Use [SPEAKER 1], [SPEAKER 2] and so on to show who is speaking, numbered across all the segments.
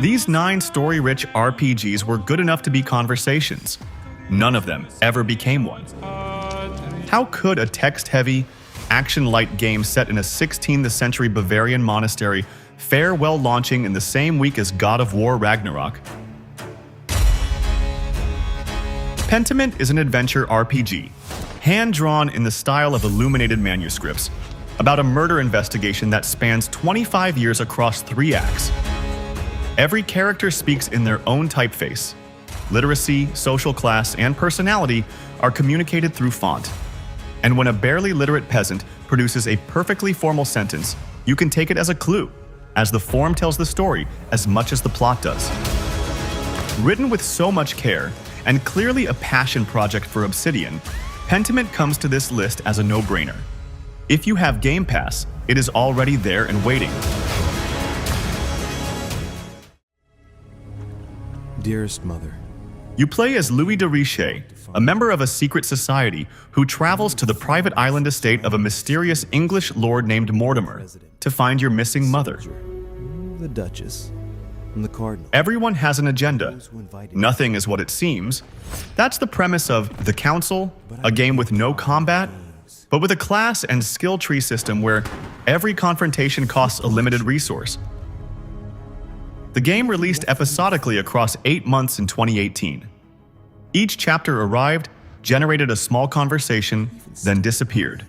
[SPEAKER 1] These 9 story-rich RPGs were good enough to be conversations. None of them ever became one. How could a text-heavy, action-light game set in a 16th century Bavarian monastery fare well launching in the same week as God of War Ragnarok? Pentiment is an adventure RPG, hand-drawn in the style of illuminated manuscripts, about a murder investigation that spans 25 years across 3 acts. Every character speaks in their own typeface. Literacy, social class, and personality are communicated through font. And when a barely literate peasant produces a perfectly formal sentence, you can take it as a clue, as the form tells the story as much as the plot does. Written with so much care, and clearly a passion project for Obsidian, Pentiment comes to this list as a no-brainer. If you have Game Pass, it is already there and waiting.
[SPEAKER 2] Dearest Mother,
[SPEAKER 1] You play as Louis de Richet, a member of a secret society who travels to the private island estate of a mysterious English lord named Mortimer to find your missing mother.
[SPEAKER 2] the Duchess, and the Cardinal.
[SPEAKER 1] Everyone has an agenda. Nothing is what it seems. That's the premise of The Council, a game with no combat, but with a class and skill tree system where every confrontation costs a limited resource. The game released episodically across 8 months in 2018. Each chapter arrived, generated a small conversation, then disappeared.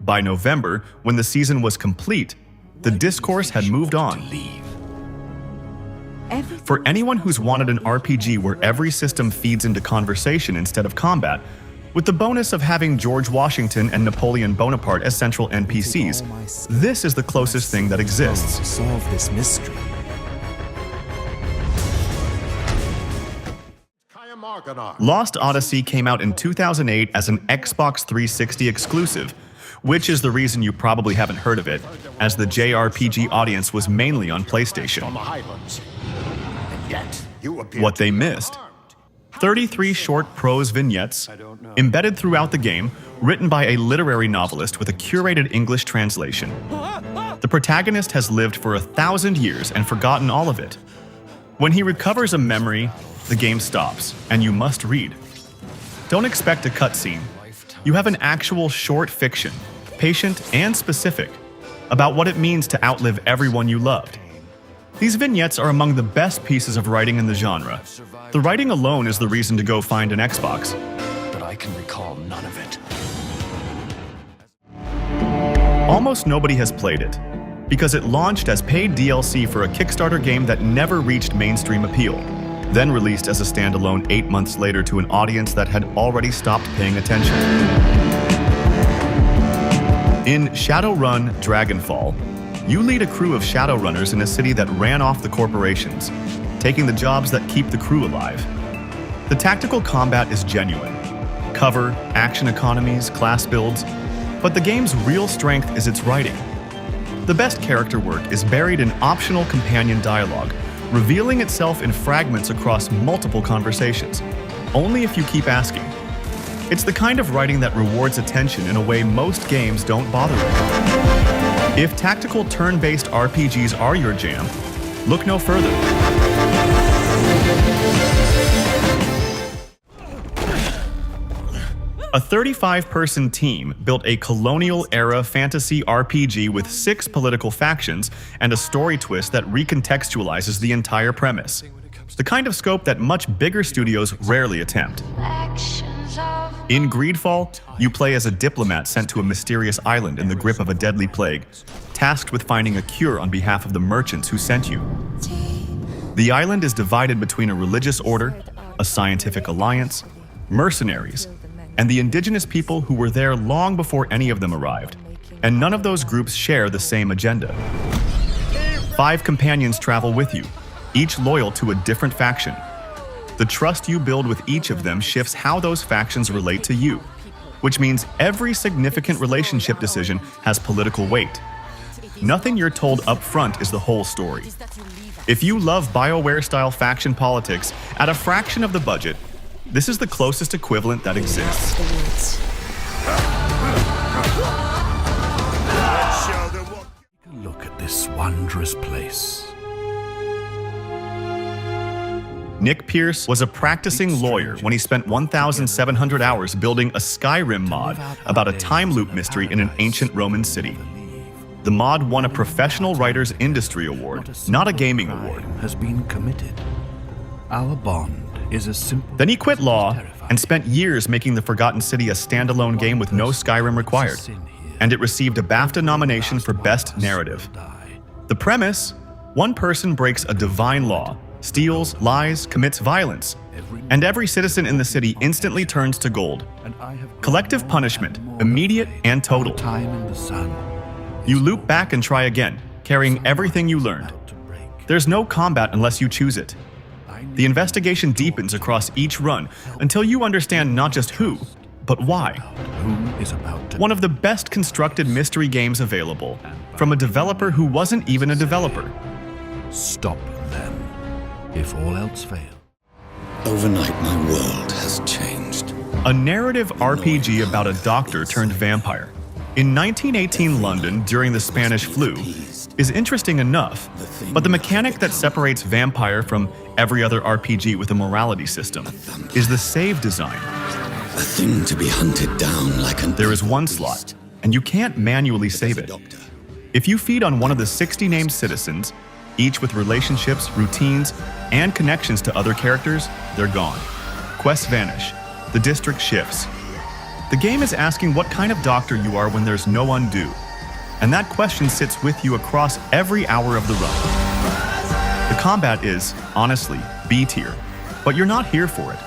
[SPEAKER 1] By November, when the season was complete, the discourse had moved on. For anyone who's wanted an RPG where every system feeds into conversation instead of combat, with the bonus of having George Washington and Napoleon Bonaparte as central NPCs, this is the closest thing that exists.
[SPEAKER 2] To solve this mystery.
[SPEAKER 1] Lost Odyssey came out in 2008 as an Xbox 360 exclusive, which is the reason you probably haven't heard of it, as the JRPG audience was mainly on PlayStation. What they missed: 33 short prose vignettes, embedded throughout the game, written by a literary novelist with a curated English translation. The protagonist has lived for 1,000 years and forgotten all of it. When he recovers a memory, the game stops, and you must read. Don't expect a cutscene. You have an actual short fiction, patient and specific, about what it means to outlive everyone you loved. These vignettes are among the best pieces of writing in the genre. The writing alone is the reason to go find an Xbox.
[SPEAKER 3] But I can recall none of it.
[SPEAKER 1] Almost nobody has played it, because it launched as paid DLC for a Kickstarter game that never reached mainstream appeal, then released as a standalone 8 months later to an audience that had already stopped paying attention. In Shadowrun Dragonfall, you lead a crew of Shadowrunners in a city that ran off the corporations, taking the jobs that keep the crew alive. The tactical combat is genuine. Cover, action economies, class builds, but the game's real strength is its writing. The best character work is buried in optional companion dialogue, revealing itself in fragments across multiple conversations, only if you keep asking. It's the kind of writing that rewards attention in a way most games don't bother with. If tactical turn-based RPGs are your jam, look no further. A 35-person team built a colonial-era fantasy RPG with 6 political factions and a story twist that recontextualizes the entire premise. The kind of scope that much bigger studios rarely attempt. In GreedFall, you play as a diplomat sent to a mysterious island in the grip of a deadly plague, tasked with finding a cure on behalf of the merchants who sent you. The island is divided between a religious order, a scientific alliance, mercenaries, and the indigenous people who were there long before any of them arrived, and none of those groups share the same agenda. 5 companions travel with you, each loyal to a different faction. The trust you build with each of them shifts how those factions relate to you, which means every significant relationship decision has political weight. Nothing you're told up front is the whole story. If you love BioWare-style faction politics at a fraction of the budget, this is the closest equivalent that exists.
[SPEAKER 4] Look at this wondrous place.
[SPEAKER 1] Nick Pierce was a practicing lawyer when he spent 1,700 hours building a Skyrim mod about a time loop mystery in an ancient Roman city. The mod won a Professional Writers Industry Award, not a gaming award.
[SPEAKER 4] Has been committed. Our bond is a simple.
[SPEAKER 1] Then he quit law and spent years making The Forgotten City a standalone game with no Skyrim required, and it received a BAFTA nomination for Best Narrative. The premise: one person breaks a divine law, steals, lies, commits violence, and every citizen in the city instantly turns to gold. Collective punishment, immediate and total.
[SPEAKER 4] Time in the sun.
[SPEAKER 1] You loop back and try again, carrying everything you learned. There's no combat unless you choose it. The investigation deepens across each run until you understand not just who, but why.
[SPEAKER 4] Who is about to
[SPEAKER 1] One of the best constructed mystery games available, from a developer who wasn't even a developer.
[SPEAKER 4] stop them if all else fails.
[SPEAKER 3] Overnight, my world has changed.
[SPEAKER 1] A narrative RPG about a doctor turned vampire. In 1918 London during the Spanish flu is interesting enough, but the mechanic that separates Vampire from every other RPG with a morality system is the save design.
[SPEAKER 3] A thing to be hunted down like an...
[SPEAKER 1] There is one slot, and you can't manually save it. If you feed on one of the 60 named citizens, each with relationships, routines, and connections to other characters, they're gone. Quests vanish. The district shifts. The game is asking what kind of doctor you are when there's no undo. And that question sits with you across every hour of the run. The combat is, honestly, B tier, but you're not here for it.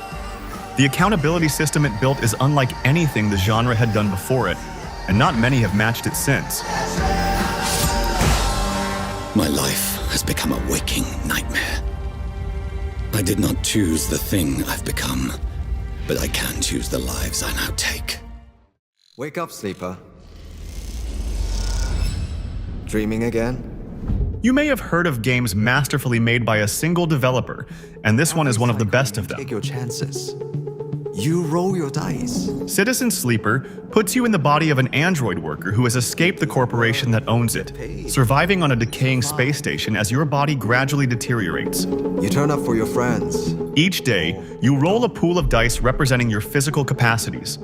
[SPEAKER 1] The accountability system it built is unlike anything the genre had done before it, and not many have matched it since.
[SPEAKER 3] My life has become a waking nightmare. I did not choose the thing I've become, but I can choose the lives I now take.
[SPEAKER 5] Wake up, sleeper. Dreaming again?
[SPEAKER 1] You may have heard of games masterfully made by a single developer, and this one is one of the best of them.
[SPEAKER 5] Take your chances. You roll your dice.
[SPEAKER 1] Citizen Sleeper puts you in the body of an android worker who has escaped the corporation that owns it, surviving on a decaying space station as your body gradually deteriorates.
[SPEAKER 5] You turn up for your friends.
[SPEAKER 1] Each day, you roll a pool of dice representing your physical capacities.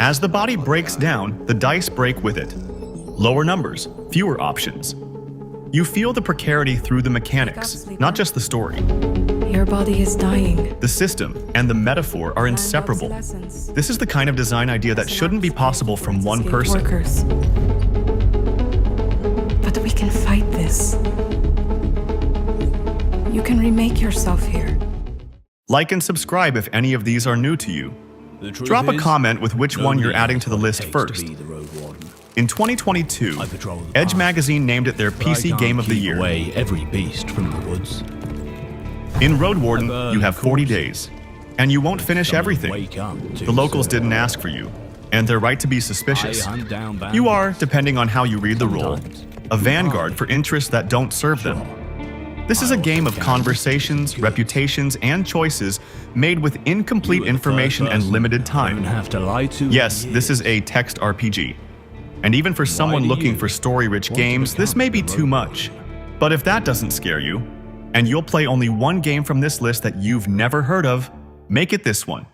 [SPEAKER 1] As the body breaks down, the dice break with it. Lower numbers, fewer options. You feel the precarity through the mechanics, not just the story.
[SPEAKER 6] Your body is dying.
[SPEAKER 1] The system and the metaphor are inseparable. This is the kind of design idea that shouldn't be possible from one person.
[SPEAKER 6] Workers. But we can fight this. You can remake yourself here.
[SPEAKER 1] Like and subscribe if any of these are new to you. Drop a comment with which one you're adding to the list first. In 2022, Edge Magazine named it their PC Game of the Year.
[SPEAKER 4] Away every beast from the woods.
[SPEAKER 1] In Roadwarden, you have 40 days, and you won't finish everything. The locals didn't ask for you, and they're right to be suspicious. You are, depending on how you read the role, a vanguard for interests that don't serve them. This is a game of conversations, reputations, and choices made with incomplete information and limited time. Yes, this is a text RPG. And even for someone looking for story-rich games, this may be too much. But if that doesn't scare you, and you'll play only one game from this list that you've never heard of, make it this one.